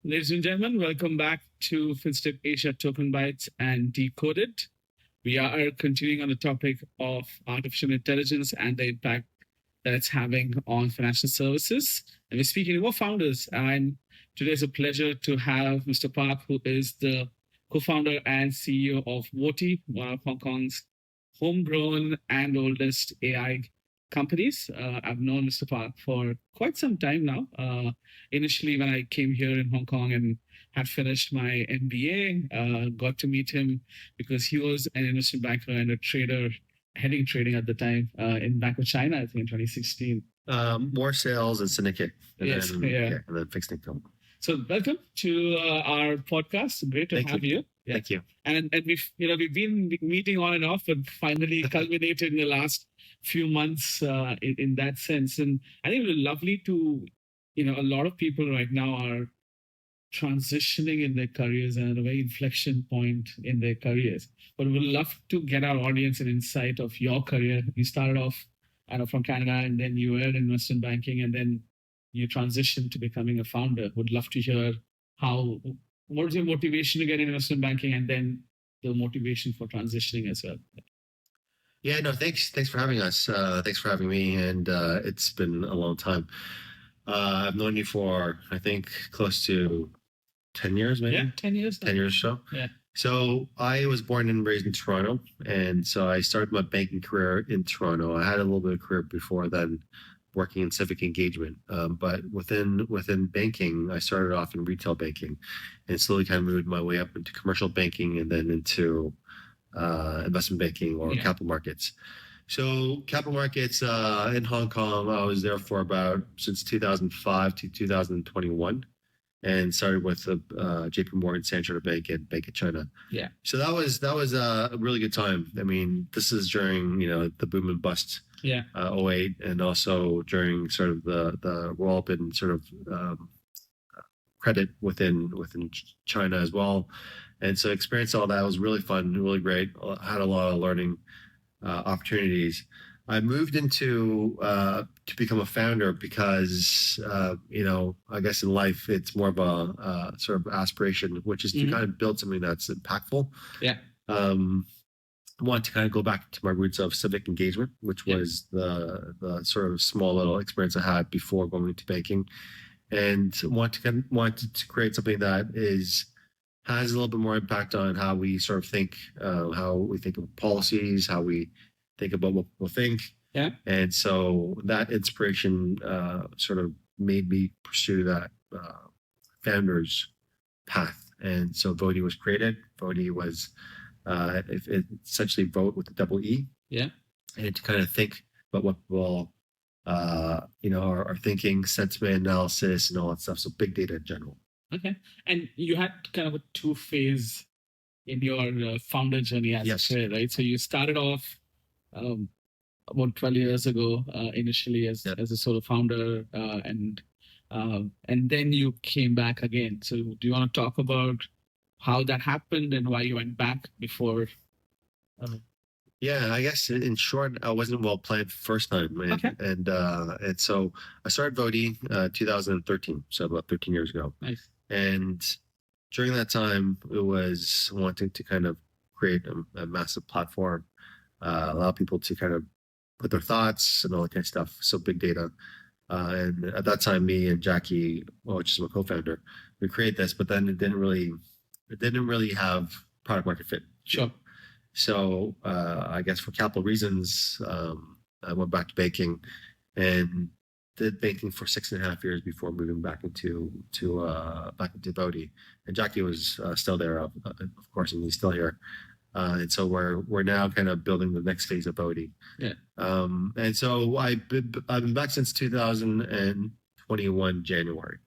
Ladies and gentlemen, welcome back to fintech Asia Token Bytes and Decoded. We are continuing on the topic of artificial intelligence and the impact that it's having on financial services. And we're speaking to our founders. And today is a pleasure to have Mr. Park, who is the co-founder and CEO of Voti, one of Hong Kong's homegrown and oldest AI companies. I've known Mr. Park for quite some time now. Initially, when I came here in Hong Kong and had finished my MBA, got to meet him because he was an investment banker and a trader, heading trading at the time in Bank of China, I think in 2016. More sales and syndicate, and Yes, then, yeah. and then fixed income. So welcome to our podcast. Great to Thank have you. Yeah. Thank you. And we've been meeting on and off, but finally culminated in the last few months in that sense. And I think it's lovely to, a lot of people right now are transitioning in their careers and at a very inflection point in their careers. But we'd love to get our audience an insight of your career. You started off, from Canada, and then you were in investment banking, and then you transitioned to becoming a founder. Would love to hear what was your motivation to get in investment banking, and then the motivation for transitioning as well. Yeah, no, thanks for having us. Thanks for having me, and it's been a long time. I've known you for, I think, close to 10 years, maybe? Yeah, 10 years. 10 years or so. Yeah. So I was born and raised in Toronto, and so I started my banking career in Toronto. I had a little bit of career before then, working in civic engagement. But within banking, I started off in retail banking, and slowly kind of moved my way up into commercial banking, and then into investment banking or capital markets. So capital markets in Hong Kong, I was there for since 2005 to 2021. And started with JP Morgan, Standard Chartered Bank, and Bank of China. Yeah. So that was a really good time. I mean, this is during the boom and bust. Yeah. 08, and also during sort of the roll up in sort of credit within China as well. And so experienced all that. It was really fun, really great. I had a lot of learning opportunities. I moved into to become a founder because I guess in life it's more of a sort of aspiration, which is to kind of build something that's impactful. Yeah. I want to kind of go back to my roots of civic engagement, which was the sort of small little experience I had before going into banking, and wanted to create something that has a little bit more impact on how we sort of think, how we think of policies, how we think about what people think. Yeah. And so that inspiration sort of made me pursue that founder's path. And so Voti was created. Voti was essentially vote with the double E. Yeah. And to kind of think about what people are thinking, sentiment analysis, and all that stuff. So big data in general. Okay. And you had kind of a two-phase in your founder journey as a career, right? So you started off about 12 years ago, initially as a solo founder, and then you came back again. So do you want to talk about how that happened and why you went back before? Yeah, I guess in short, I wasn't well planned first time, and so I started Voti 2013, so about 13 years ago. Nice. And during that time, it was wanting to kind of create a massive platform, allow people to kind of put their thoughts and all that kind of stuff. So big data. And at that time, me and Jackie, which is my co-founder, we created this, but then it didn't really have product market fit. Sure. So I guess for capital reasons, I went back to banking and did banking for 6.5 years before moving back into Voti. And Jackie was still there, of course, and he's still here. And so we're now kind of building the next phase of Voti. Yeah. And so I've been back since 2021 January.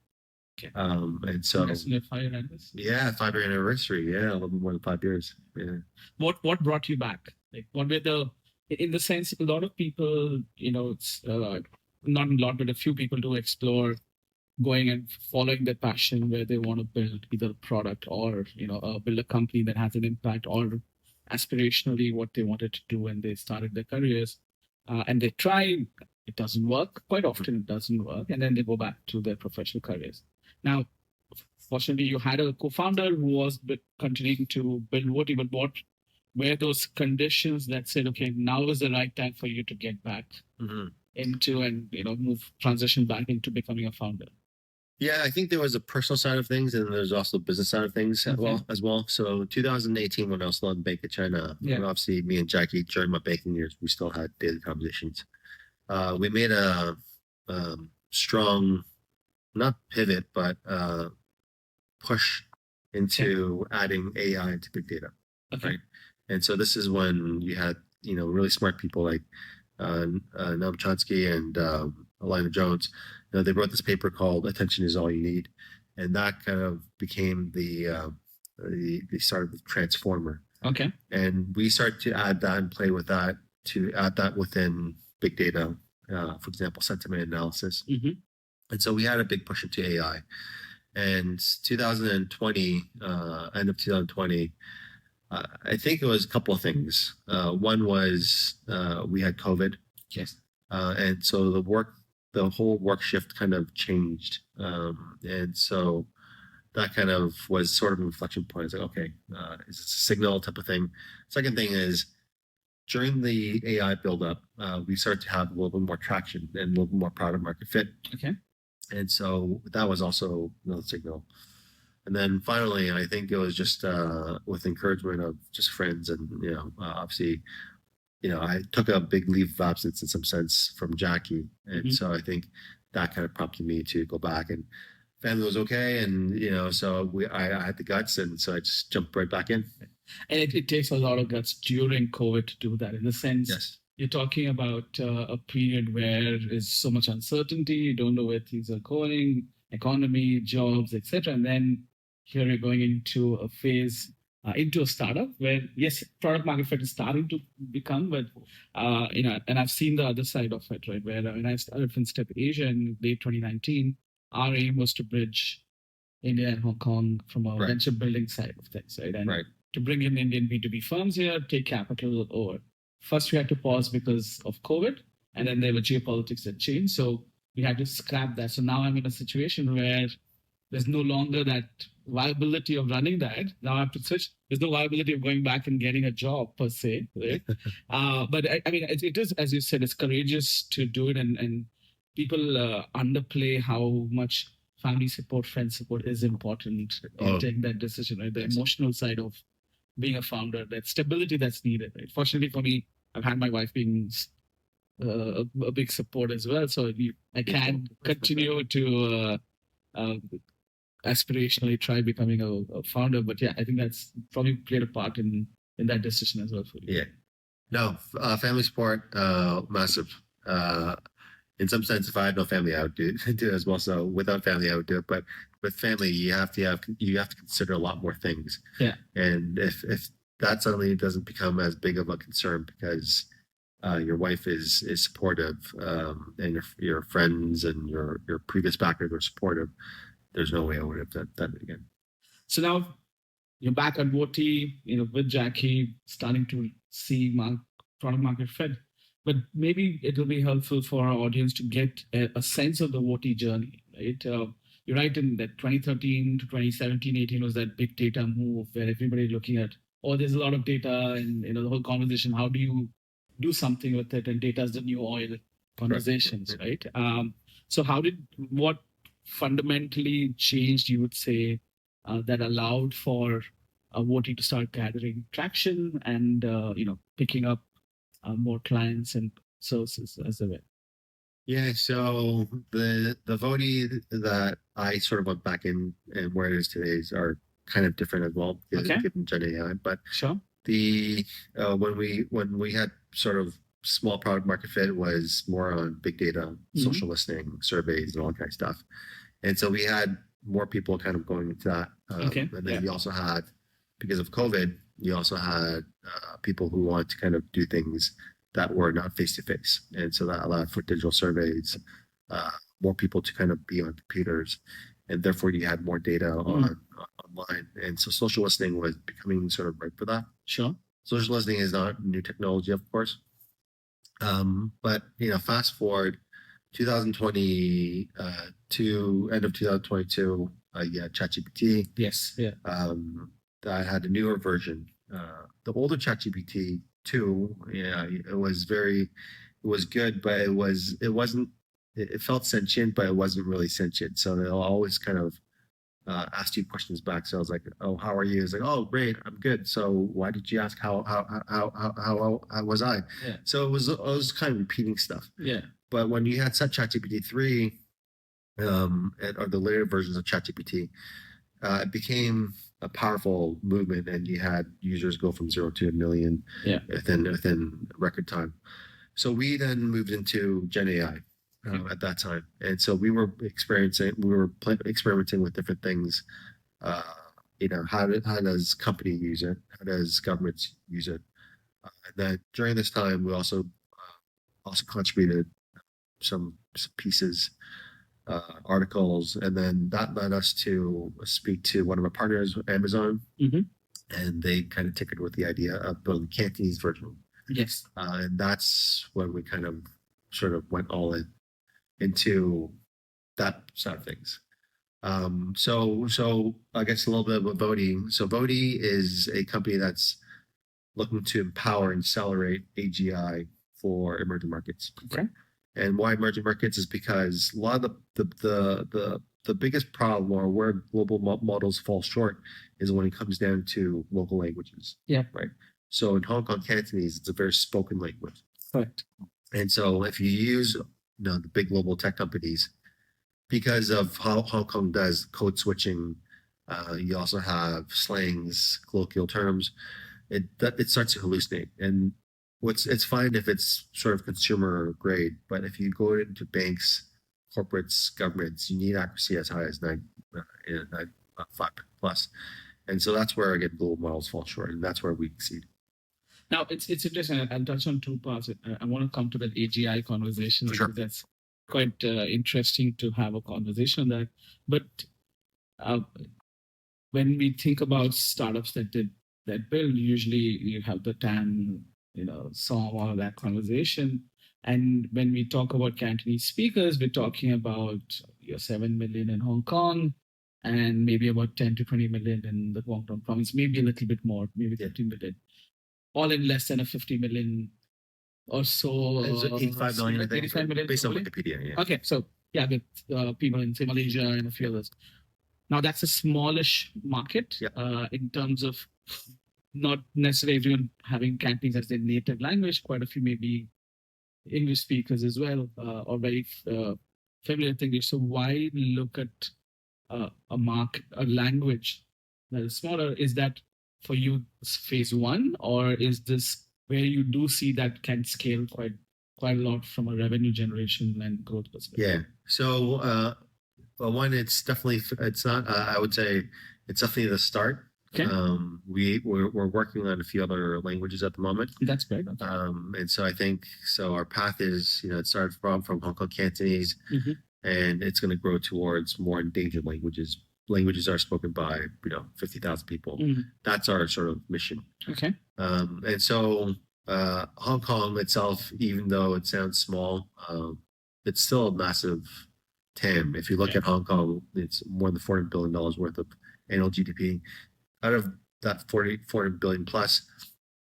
Okay. And so that's your 5-year anniversary. Yeah, 5-year anniversary. Yeah, a little bit more than 5 years. Yeah. What brought you back? Like, what were in the sense, a lot of people, it's not a lot, but a few people do explore going and following their passion where they want to build either a product or, build a company that has an impact, or aspirationally what they wanted to do when they started their careers. And they try, it doesn't work. Quite often it doesn't work. And then they go back to their professional careers. Now, Fortunately, you had a co-founder who was continuing to build Voti, but what were those conditions that said, okay, now is the right time for you to get back into and move transition back into becoming a founder? Yeah, I think there was a personal side of things, and there's also a business side of things as well. So 2018, when I was still in Bank of China, obviously me and Jackie during my banking years, we still had daily conversations. We made a strong, not pivot, but push into adding AI into big data, right? And so this is when you had really smart people like Noam Chomsky and Alina Jones. They wrote this paper called "Attention Is All You Need," and that kind of became the start of the transformer. Okay. And we started to add that and play with that to add that within big data, for example, sentiment analysis. And so we had a big push into AI. And 2020, end of 2020, I think it was a couple of things. One was we had COVID. Yes. And so the whole work shift kind of changed. And so that kind of was sort of an inflection point. It's like, okay, is this a signal type of thing? Second thing is during the AI buildup, we started to have a little bit more traction and a little bit more product market fit. Okay. And so that was also another signal. And then finally, I think it was just with encouragement of just friends and, obviously, I took a big leave of absence in some sense from Jackie. And so I think that kind of prompted me to go back, and family was okay. And, so I had the guts, and so I just jumped right back in. And it takes a lot of guts during COVID to do that, in the sense. Yes. You're talking about a period where there's so much uncertainty. You don't know where things are going, economy, jobs, etc. And then here you're going into a phase, into a startup where, yes, product market fit is starting to become, but, and I've seen the other side of it, right? Where when I started FinTech Asia in late 2019, our aim was to bridge India and Hong Kong from a venture building side of things, right? And to bring in Indian B2B firms here, take capital over. First, we had to pause because of COVID, and then there were geopolitics that changed. So we had to scrap that. So now I'm in a situation where there's no longer that viability of running that. Now I have to switch. There's no viability of going back and getting a job per se, right? But I mean, it is, as you said, it's courageous to do it, and people underplay how much family support, friend support is important in taking that decision, right? The emotional side of being a founder, that stability that's needed, right? Fortunately for me, I've had my wife being a big support as well. So I can continue to aspirationally try becoming a founder. But yeah, I think that's probably played a part in that decision as well for you. Yeah. No, family support, massive. In some sense, if I had no family, I would do it as well. So without family, I would do it. But with family, you have to consider a lot more things. Yeah. And if that suddenly doesn't become as big of a concern because your wife is supportive, and your friends and your previous backers are supportive, there's no way I would have done it again. So now you're back at Voti, with Jackie, starting to see product market fit. But maybe it will be helpful for our audience to get a sense of the Voti journey, right? You're right in that 2013 to 2017, 18 was that big data move where everybody looking at, there's a lot of data, and the whole conversation, how do you do something with it? And data is the new oil conversations, right? So what fundamentally changed, you would say, that allowed for Voti to start gathering traction and picking up more clients and services as a way? Yeah, so the Voti that I sort of went back in and where it is today are kind of different as well, given Gen AI. But sure, when we had sort of small product market fit was more on big data, social listening, surveys, and all that kind of stuff. And so we had more people kind of going into that. And then you also had, because of COVID, you also had people who want to kind of do things that were not face-to-face. And so that allowed for digital surveys, more people to kind of be on computers, and therefore you had more data online. And so social listening was becoming sort of ripe for that. Sure. Social listening is not new technology, of course. But, fast forward 2022, end of 2022, you had ChatGPT. Yes. Yeah. I had a newer version. The older ChatGPT 2, yeah, it was good, but it felt sentient, but it wasn't really sentient. So they'll always kind of asked you questions back. So I was like, "Oh, how are you?" It's like, "Oh, great, I'm good." So why did you ask how was I? Yeah. So it was kind of repeating stuff. Yeah. But when you had set ChatGPT 3, or the later versions of ChatGPT, it became a powerful movement, and you had users go from 0 to 1 million, Yeah. within record time. So we then moved into Gen AI at that time, and so we were experimenting with different things. Uh, how does company use it? How does governments use it? And then during this time, we also contributed some pieces, articles, and then that led us to speak to one of our partners, Amazon, and they kind of ticketed with the idea of building Cantonese version. Yes. And that's when we kind of sort of went all into that side of things. So I guess a little bit about Voti. So Voti is a company that's looking to empower and accelerate AGI for emerging markets. Okay. And why emerging markets is because a lot of the biggest problem, or where global models fall short, is when it comes down to local languages. Yeah. Right. So in Hong Kong Cantonese, it's a very spoken language. Correct. And so if you use the big global tech companies, because of how Hong Kong does code switching, you also have slangs, colloquial terms. It starts to hallucinate, and it's fine if it's sort of consumer grade, but if you go into banks, corporates, governments, you need accuracy as high as 5 plus, and so that's where again global models fall short, and that's where we exceed. Now it's interesting. I'll touch on two parts. I want to come to that AGI conversation. Sure. Because that's quite interesting to have a conversation on that. But when we think about startups that build, usually you have the TAM, song, all of that conversation. And when we talk about Cantonese speakers, we're talking about 7 million in Hong Kong and maybe about 10 to 20 million in the Guangdong province, maybe a little bit more, maybe 15 million, all in less than a 50 million or so. 85 million, I think, 85 million based on Wikipedia. Yeah. Okay, so yeah, with people in say Malaysia and a few others. Now that's a smallish market. Yeah. In terms of not necessarily everyone having Cantonese as their native language. Quite a few maybe English speakers as well, or very familiar with English. So why look at a language that is smaller? Is that for you phase one, or is this where you do see that can scale quite a lot from a revenue generation and growth perspective? Yeah. So one, it's not. I would say it's definitely the start. Okay. We're working on a few other languages at the moment. That's great. Okay. And so I think our path is it started from Hong Kong Cantonese, and it's going to grow towards more endangered languages. Languages are spoken by 50,000 people. That's our sort of mission. Okay. And so Hong Kong itself, even though it sounds small, it's still a massive TAM. If you look at Hong Kong, it's more than $400 billion worth of annual GDP. Out of that 400 billion plus,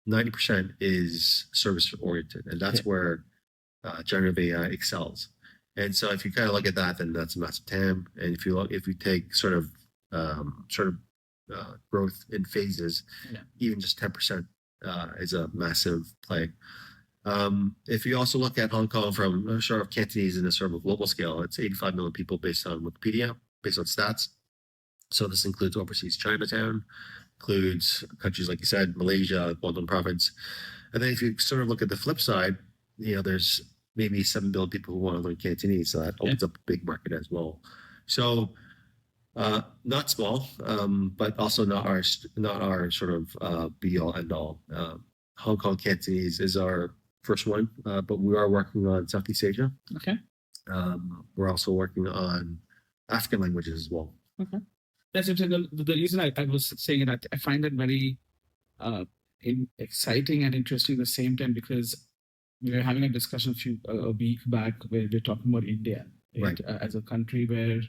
90% is service oriented, and that's where generative AI excels. And so, if you kind of look at that, then that's a massive TAM. And if you take sort of growth in phases, even just 10% is a massive play. If you also look at Hong Kong from sort of Cantonese in a sort of global scale, it's 85 million people based on Wikipedia, based on stats. So this includes overseas Chinatown, includes countries like you said, Malaysia, Guangdong province. And then if you sort of look at the flip side, there's maybe 7 billion people who want to learn Cantonese, so that opens up a big market as well. So not small, but also not our sort of be all end all. Hong Kong Cantonese is our first one, but we are working on Southeast Asia. Okay. We're also working on African languages as well. Okay. That's interesting. The reason I was saying that I find it very exciting and interesting at the same time, because we were having a discussion a week back where we we're talking about India, right? As a country where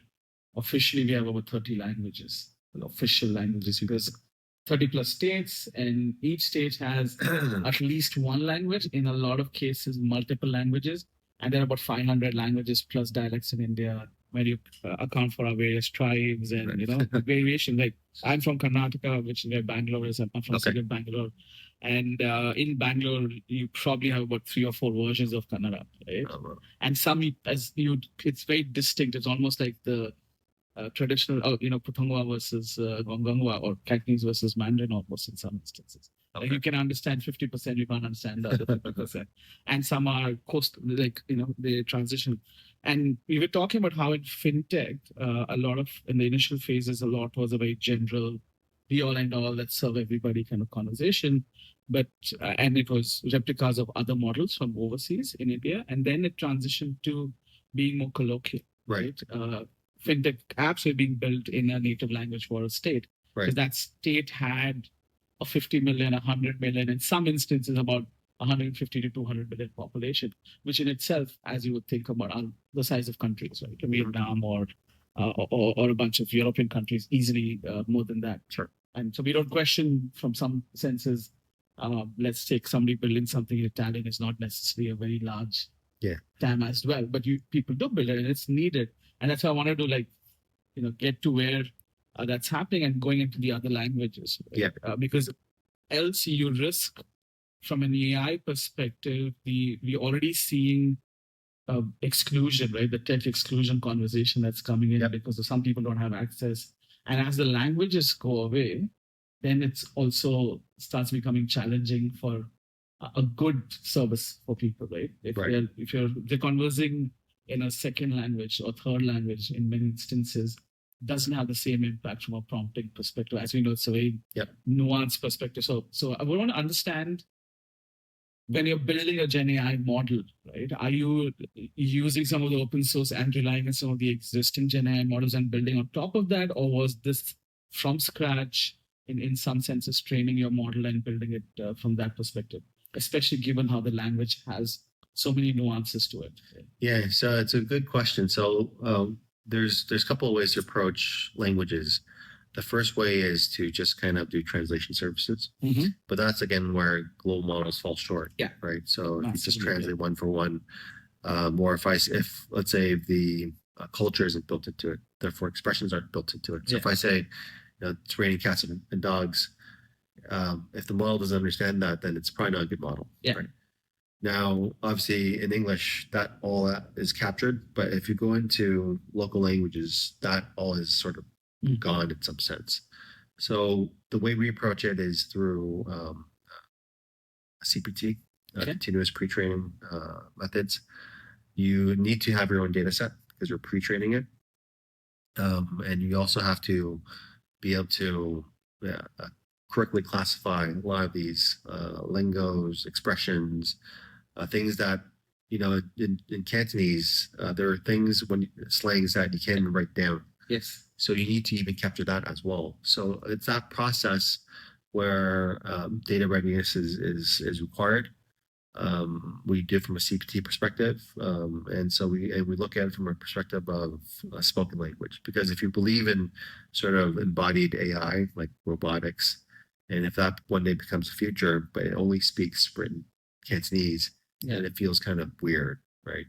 officially we have over 30 languages, official languages, because 30 plus states, and each state has at least one language, in a lot of cases, multiple languages. And there are about 500 languages plus dialects in India when you account for our various tribes and, variation. Like I'm from Karnataka, which is where Bangalore is. I'm from Okay. city of Bangalore. And in Bangalore, you probably have about 3 or 4 versions of Kannada, right? Oh, well. And some, it's very distinct. It's almost like the traditional, Puthongwa versus Gongongwa, or Cantonese versus Mandarin almost in some instances. Okay. Like you can understand 50%, you can't understand the other 50%. And some are they transition. And we were talking about how in fintech, a lot of, in the initial phases, a lot was a very general, be all and all, let's serve everybody kind of conversation. But, and it was replicas of other models from overseas in India. And then it transitioned to being more colloquial. Right. Fintech apps were being built in a native language for a state. Right. Because that state had a 50 million, 100 million, in some instances about 150 to 200 million population, which in itself, as you would think about, are the size of countries, right? Vietnam or a bunch of European countries, easily more than that. Sure. And so we don't question, from some senses, let's take somebody building something in Italian is not necessarily a very large TAM as well, but people do build it and it's needed. And that's why I wanted to get to where that's happening and going into the other languages. Right? Yeah. Because else you risk, from an AI perspective, we already seeing exclusion, right? The tech exclusion conversation that's coming in because some people don't have access. And as the languages go away, then it's also starts becoming challenging for a good service for people, right? If you're conversing in a second language or third language, in many instances, doesn't have the same impact from a prompting perspective. As we know, it's a very nuanced perspective. So I would want to understand, when you're building a Gen AI model, right? Are you using some of the open source and relying on some of the existing Gen AI models and building on top of that? Or was this from scratch, in some senses, training your model and building it from that perspective, especially given how the language has so many nuances to it? Yeah, so it's a good question. So there's a couple of ways to approach languages. The first way is to just kind of do translation services, but that's again where global models fall short. Yeah. Right. So if you just translate one for one, or if let's say the culture isn't built into it, therefore expressions aren't built into it. So if I say, it's raining cats and dogs, if the model doesn't understand that, then it's probably not a good model. Yeah. Right? Now, obviously, in English, that all is captured, but if you go into local languages, that all is sort of gone in some sense. So the way we approach it is through a CPT, continuous pre-training methods. You need to have your own data set because you're pre-training it. And you also have to be able to correctly classify a lot of these lingos, expressions, things that, in Cantonese, there are things, slangs that you can't even write down. Yes. So you need to even capture that as well. So it's that process where data readiness is required. We do it from a CPT perspective, and so we look at it from a perspective of spoken language. Because if you believe in sort of embodied AI, like robotics, and if that one day becomes the future, but it only speaks written Cantonese, then it feels kind of weird, right?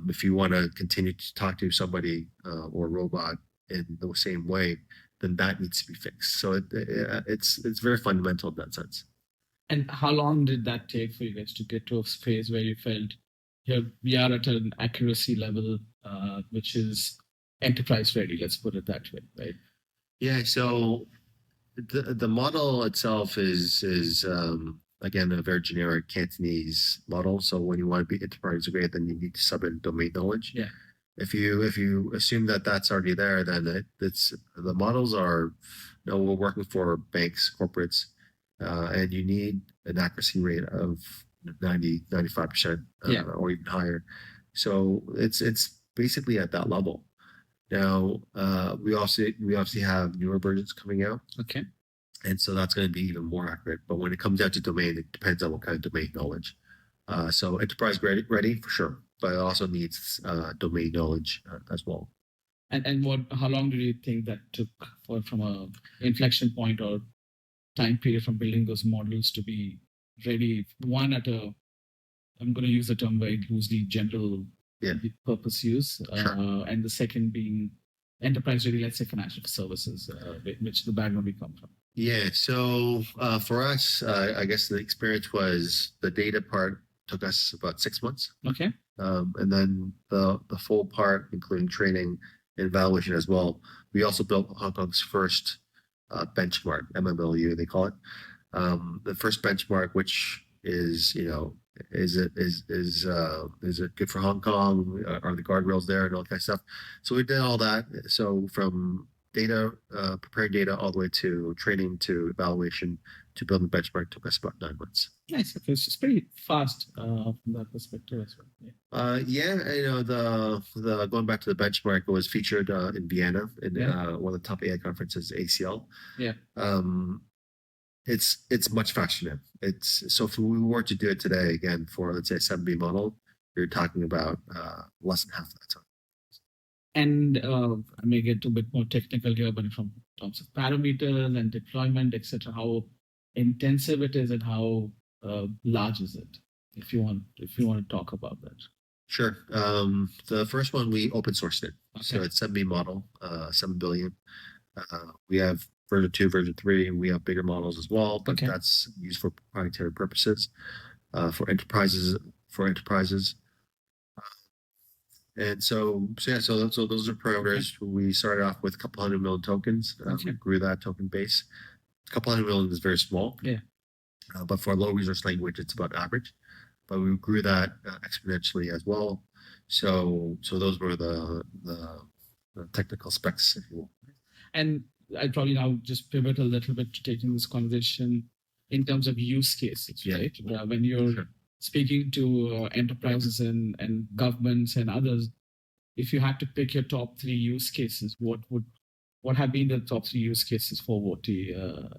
If you want to continue to talk to somebody or a robot in the same way, then that needs to be fixed. So it's very fundamental in that sense. And how long did that take for you guys to get to a phase where you felt we are at an accuracy level which is enterprise ready? Let's put it that way, right? Yeah. So the model itself is again a very generic Cantonese model. So when you want to be enterprise grade, then you need to sub in domain knowledge. Yeah. If you assume that that's already there, then it's the models are, we're working for banks, corporates, and you need an accuracy rate of 90-95% or even higher. So it's basically at that level. Now we obviously have newer versions coming out. Okay. And so that's going to be even more accurate. But when it comes down to domain, it depends on what kind of domain knowledge. So enterprise ready for sure, but it also needs domain knowledge as well. And how long do you think that took from a inflection point or time period from building those models to be ready? One at a, I'm going to use the term very loosely, general Yeah, purpose use, sure. and the second being enterprise ready, let's say financial services, which the background we come from. Yeah. So for us, I guess the experience was the data part took us about 6 months. Okay. And then the full part, including training and evaluation as well. We also built Hong Kong's first benchmark, MMLU, they call it. The first benchmark, which is, is it good for Hong Kong? Are the guardrails there and all that kind of stuff? So we did all that. So from data, preparing data all the way to training to evaluation to building the benchmark took us about 9 months. Nice. Okay, so it's pretty fast from that perspective as well. Yeah, the going back to the benchmark, it was featured in Vienna in one of the top AI conferences, ACL. Yeah. It's much faster now. It's so if we were to do it today again for let's say a 7B model, you're talking about less than half that time. And I may get a bit more technical here, but from terms of parameters and deployment, etc., how intensive it is and how large is it? If you want to talk about that. Sure. The first one we open sourced it, Okay. so it's 7B model, 7 billion. We have version 2, version 3. We have bigger models as well, but Okay. that's used for proprietary purposes. For enterprises, and so those are parameters. Okay. We started off with a couple 100 million tokens. Okay. We grew that token base. A couple 100 million is very small. Yeah. But for a low resource language, it's about average. But we grew that exponentially as well. So those were the technical specs, if you will. And I'd probably now just pivot a little bit to taking this conversation in terms of use cases, right? When you're speaking to enterprises and governments and others, if you had to pick your top 3 use cases, what have been the top 3 use cases for Voti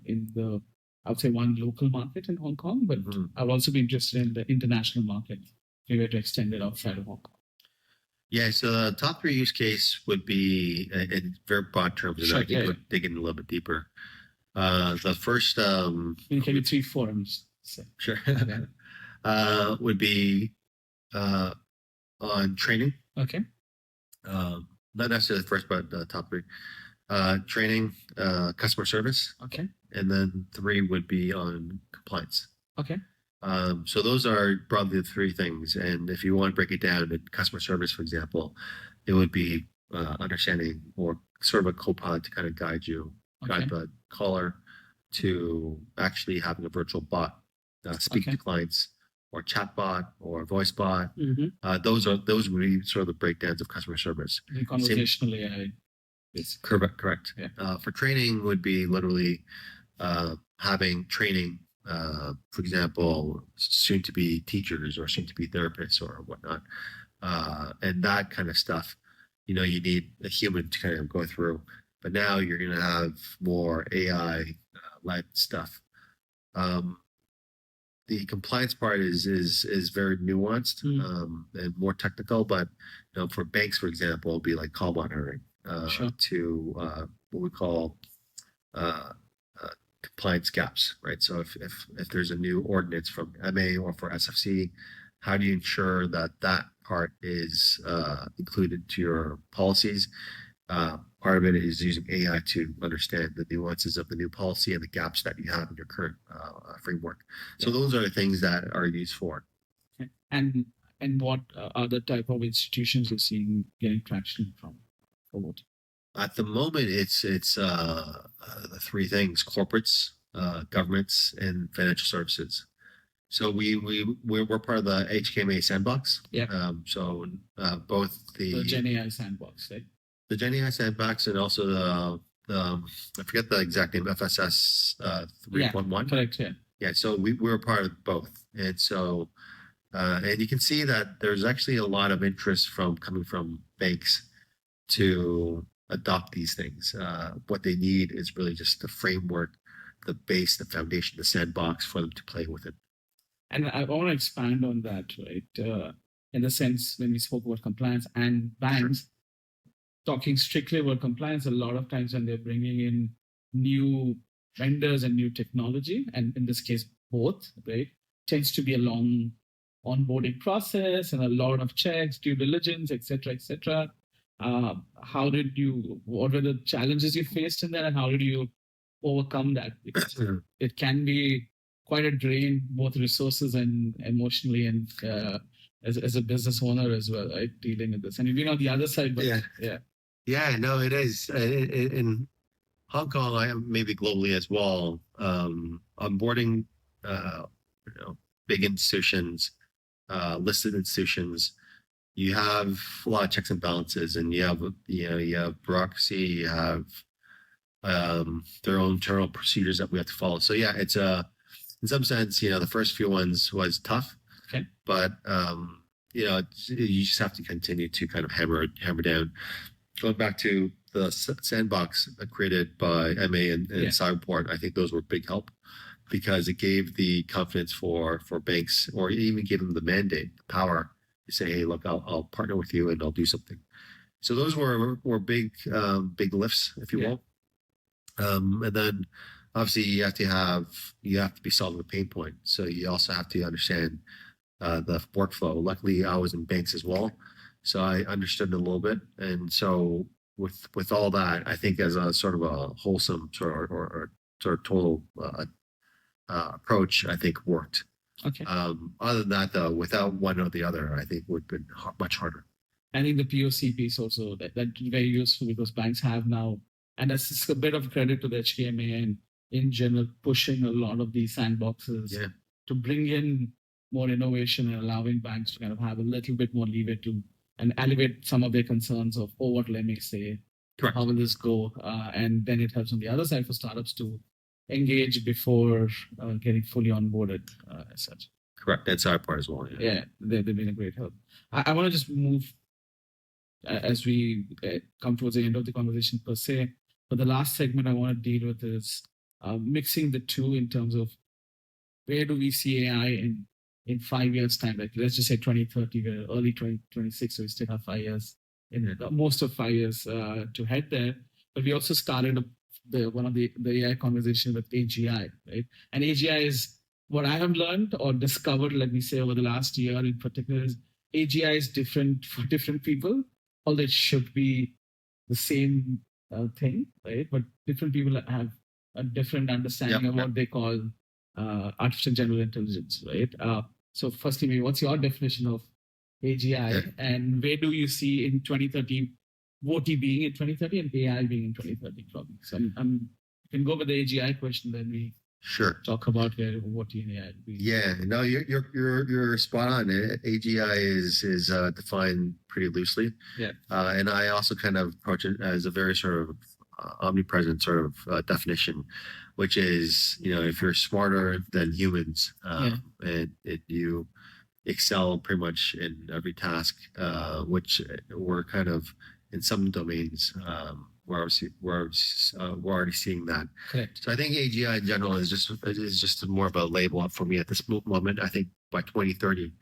in the, I would say, one local market in Hong Kong, but I'd also be interested in the international market if you were to extend it outside of Hong Kong. Yeah, so the top 3 use case would be in very broad terms, and I think we'll dig in a little bit deeper. The first, can you 3, 4? I'm just saying. Sure. Would be on training. Okay. Not necessarily the first, but top 3. Training, customer service. Okay. And then 3 would be on compliance. Okay. So those are broadly the 3 things. And if you want to break it down in customer service, for example, it would be understanding or sort of a co-pilot to kind of guide the caller to actually having a virtual bot speak to clients, or chatbot or voice bot. Those would be sort of the breakdowns of customer service. The conversational AI. Correct. Yeah. For training would be literally having training, for example, soon to be teachers or soon to be therapists or whatnot, and that kind of stuff. You need a human to kind of go through, but now you're going to have more AI led stuff. The compliance part is very nuanced and more technical, but for banks, for example, it'll be like call monitoring to what we call compliance gaps, right? So if there's a new ordinance from MA or for SFC, how do you ensure that part is included to your policies? Part of it is using AI to understand the nuances of the new policy and the gaps that you have in your current framework. So those are the things that are used for. Okay. And what other type of institutions you're seeing getting traction from? For what? At the moment, it's the 3 things: corporates, governments, and financial services. So we're part of the HKMA sandbox. Yeah. So both the Gen AI sandbox, right? The Gen AI sandbox and also the I forget the exact name, FSS 3.1. Correct. Yeah. Yeah. So we were part of both, and so and you can see that there's actually a lot of interest coming from banks to adopt these things. What they need is really just the framework, the base, the foundation, the sandbox for them to play with it. And I want to expand on that, right? In the sense when we spoke about compliance and banks, talking strictly about compliance, a lot of times when they're bringing in new vendors and new technology, and in this case, both, right, tends to be a long onboarding process and a lot of checks, due diligence, etc., etc. What were the challenges you faced in that, and how did you overcome that? Because it can be quite a drain, both resources and emotionally, and as a business owner as well, right? Dealing with this, and you've been on the other side, but yeah. Yeah, no, it is. In Hong Kong, maybe globally as well, onboarding, uh, you know, big institutions, listed institutions, you have a lot of checks and balances, and you have bureaucracy, you have their own internal procedures that we have to follow. So yeah, it's in some sense, the first few ones was tough, Okay. but you just have to continue to kind of hammer down. Going back to the sandbox created by MA and Cyberport, I think those were big help because it gave the confidence for banks, or even gave them the mandate, the power to say, "Hey, look, I'll partner with you and I'll do something." So those were big lifts, if you will. And then obviously you have to be solving a pain point. So you also have to understand the workflow. Luckily, I was in banks as well, so I understood it a little bit. And so with all that, I think as a sort of a wholesome or sort of total approach, I think worked. Okay. Other than that, though, without one or the other, I think would have been much harder. I think the POC piece also that's very useful because banks have now, and that's just a bit of credit to the HKMA and in general pushing a lot of these sandboxes to bring in more innovation and allowing banks to kind of have a little bit more leeway to and elevate some of their concerns of, oh, what let me say, Correct. How will this go, and then it helps on the other side for startups to engage before getting fully onboarded as such. Correct. That's our part as well. Yeah, they've been a great help. I want to just move as we come towards the end of the conversation per se. But the last segment I want to deal with is mixing the two in terms of where do we see AI in 5 years' time? Like let's just say 2030, we're early 2026, so we still have 5 years, most of 5 years to head there. But we also started one of the AI conversation with AGI, right? And AGI is what I have learned or discovered, let me say, over the last year in particular, is AGI is different for different people, although it should be the same thing, right? But different people have a different understanding of what they call artificial general intelligence, right? So firstly, maybe what's your definition of AGI, and where do you see in 2030 OT being in 2030 and AI being in 2030 probably? So you can go with the AGI question, then we talk about where OT and AI would be. Yeah, no, you're spot on. AGI is defined pretty loosely. Yeah, and I also kind of approach it as a very sort of omnipresent sort of definition, which is, if you're smarter than humans, and you excel pretty much in every task, which we're kind of in some domains, we're already seeing that. Correct. So I think AGI in general is just more of a label for me at this moment. I think by 2030,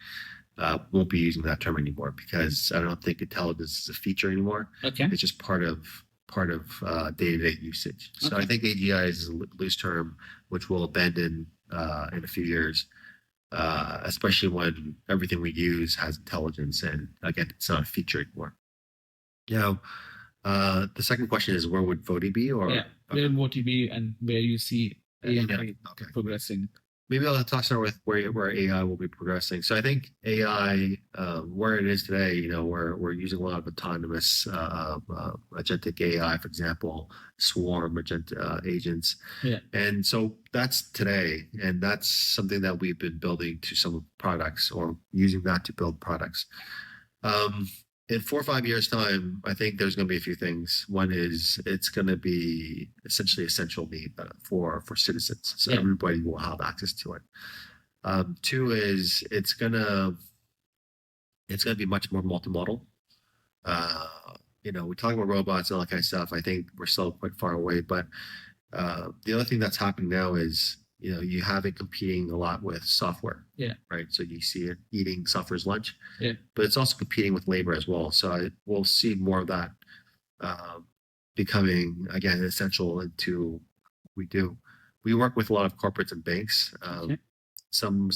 won't be using that term anymore because I don't think intelligence is a feature anymore. Okay. It's just part of day-to-day usage. So I think AGI is a loose term, which we'll abandon in a few years, especially when everything we use has intelligence, and again, it's not a feature anymore. The second question is, where would Voti be? Or where would Voti be, and where you see AI progressing? Maybe I'll start with where AI will be progressing. So I think AI, where it is today, we're using a lot of autonomous agentic AI, for example, swarm agents. Yeah. And so that's today, and that's something that we've been building to some products, or using that to build products. In 4 or 5 years' time, I think there's going to be a few things. One is it's going to be essentially essential need for citizens, so everybody will have access to it. 2 is it's going to be much more multimodal. We talk about robots and all that kind of stuff. I think we're still quite far away, but the other thing that's happening now is you have it competing a lot with software. Yeah. Right. So you see it eating software's lunch. Yeah. But it's also competing with labor as well. So we'll see more of that um, becoming again essential into what we do. We work with a lot of corporates and banks. Okay. Some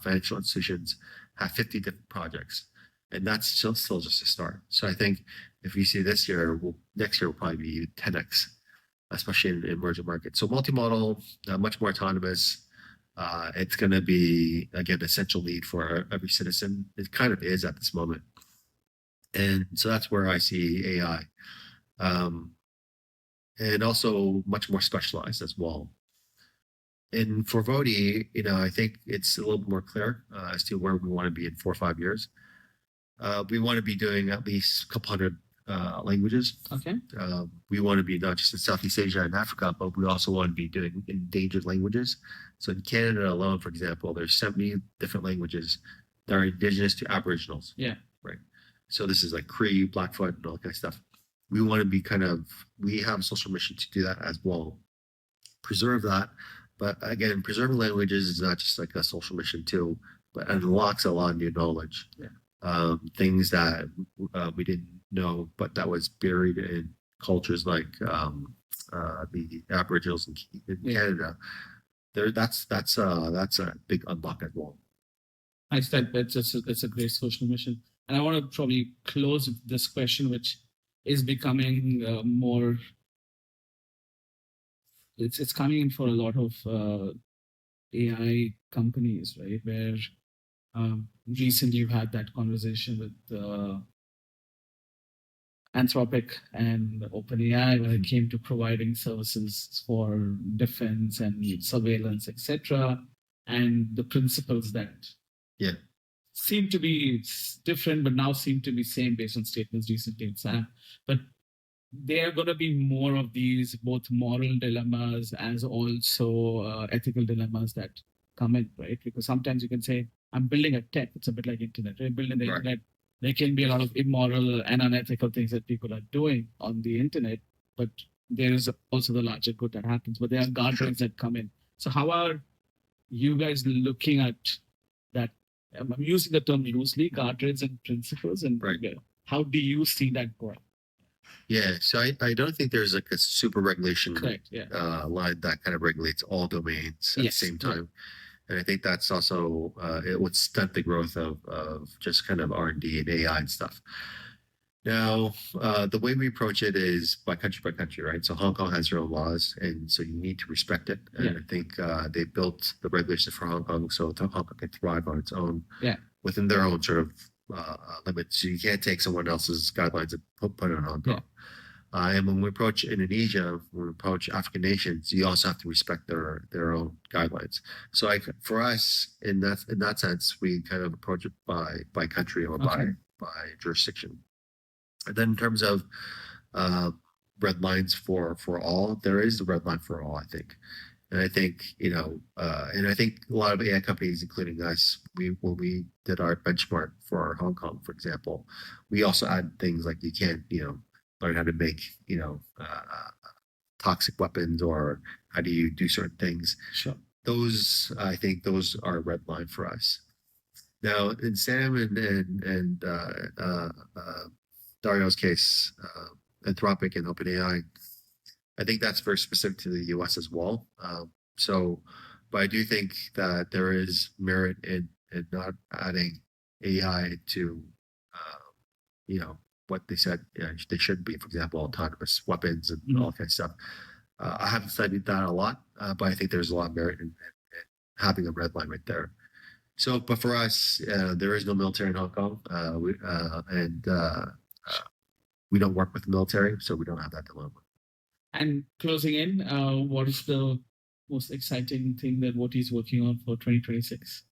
financial institutions have 50 different projects, and that's still just a start. So I think if you see this year, next year will probably be 10x, especially in emerging markets. So multimodal, much more autonomous. It's going to be again essential need for every citizen. It kind of is at this moment, and so that's where I see AI, um, and also much more specialized as well. And for Vodi, I think it's a little bit more clear as to where we want to be in 4 or 5 years. We want to be doing at least a couple hundred languages. Okay. We want to be not just in Southeast Asia and Africa, but we also want to be doing endangered languages. So in Canada alone, for example, there's 70 different languages that are indigenous to Aboriginals. Yeah. Right. So this is like Cree, Blackfoot, and all that kind of stuff. We want to be we have a social mission to do that as well. Preserve that. But again, preserving languages is not just like a social mission too, but unlocks a lot of new knowledge. Yeah. Things that we didn't know, but that was buried in cultures like the Aboriginals in Canada. That's a big unlock as well. I said it's a great social mission, and I want to probably close with this question, which is becoming more. It's coming in for a lot of AI companies, right? Where recently you've had that conversation with Anthropic and OpenAI when it came to providing services for defense and surveillance, etc. And the principles that seem to be different, but now seem to be same based on statements recently in SAM. But there are going to be more of these both moral dilemmas as also ethical dilemmas that come in, right? Because sometimes you can say, I'm building a tech. It's a bit like internet. Right? Building the internet. There can be a lot of immoral and unethical things that people are doing on the internet, but there is also the larger good that happens. But there are guardrails that come in. So how are you guys looking at that? I'm using the term loosely, guardrails and principles, and how do you see that going? Yeah, so I don't think there's like a super regulation line that kind of regulates all domains at the same time. And I think that's also it would stunt the growth of just kind of R&D and AI and stuff. Now, the way we approach it is by country, right? So Hong Kong has their own laws, and so you need to respect it. And I think they built the regulations for Hong Kong so Hong Kong can thrive on its own within their own sort of limits. So you can't take someone else's guidelines and put it on Hong Kong. And when we approach Indonesia, when we approach African nations, you also have to respect their own guidelines. So for us, in that sense, we kind of approach it by country or by jurisdiction. And then in terms of red lines for all, there is the red line for all, I think. And I think, and I think a lot of AI companies, including us, when we did our benchmark for Hong Kong, for example, we also add things like you can't, learn how to make, toxic weapons, or how do you do certain things. Sure. I think those are a red line for us. Now, in Sam and Dario's case, Anthropic and OpenAI, I think that's very specific to the US as well. But I do think that there is merit in not adding AI to, what they said they should be, for example, autonomous weapons and all that kind of stuff. I haven't studied that a lot, but I think there's a lot of merit in having a red line right there. So, but for us, there is no military in Hong Kong, we don't work with the military, so we don't have that dilemma. And closing in, what is the most exciting thing that what he's working on for 2026?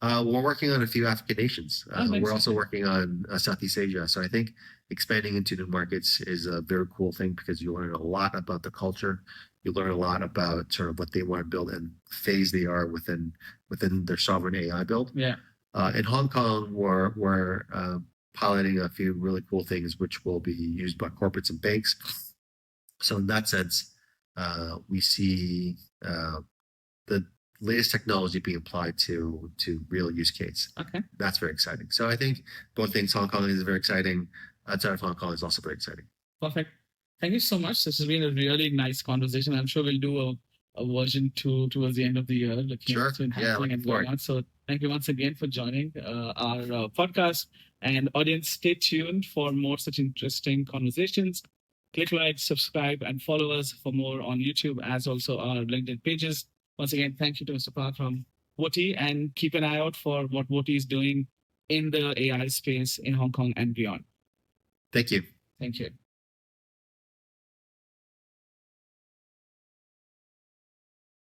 We're working on a few African nations. We're also working on Southeast Asia. So I think expanding into new markets is a very cool thing because you learn a lot about the culture. You learn a lot about sort of what they want to build and phase they are within their sovereign AI build. Yeah. In Hong Kong, we're piloting a few really cool things which will be used by corporates and banks. So in that sense, we see the latest technology being applied to real use case. Okay. That's very exciting. So I think both things, Hong Kong is very exciting. outside of Hong Kong is also very exciting. Perfect. Thank you so much. This has been a really nice conversation. I'm sure we'll do a version two towards the end of the year, looking Sure. at what's been Yeah, happening looking and going forward. on. So thank you once again for joining our podcast. And audience, stay tuned for more such interesting conversations. Click like, subscribe, and follow us for more on YouTube, as also our LinkedIn pages. Once again, thank you to Mr. Park from Woti, and keep an eye out for what Woti is doing in the AI space in Hong Kong and beyond. Thank you. Thank you.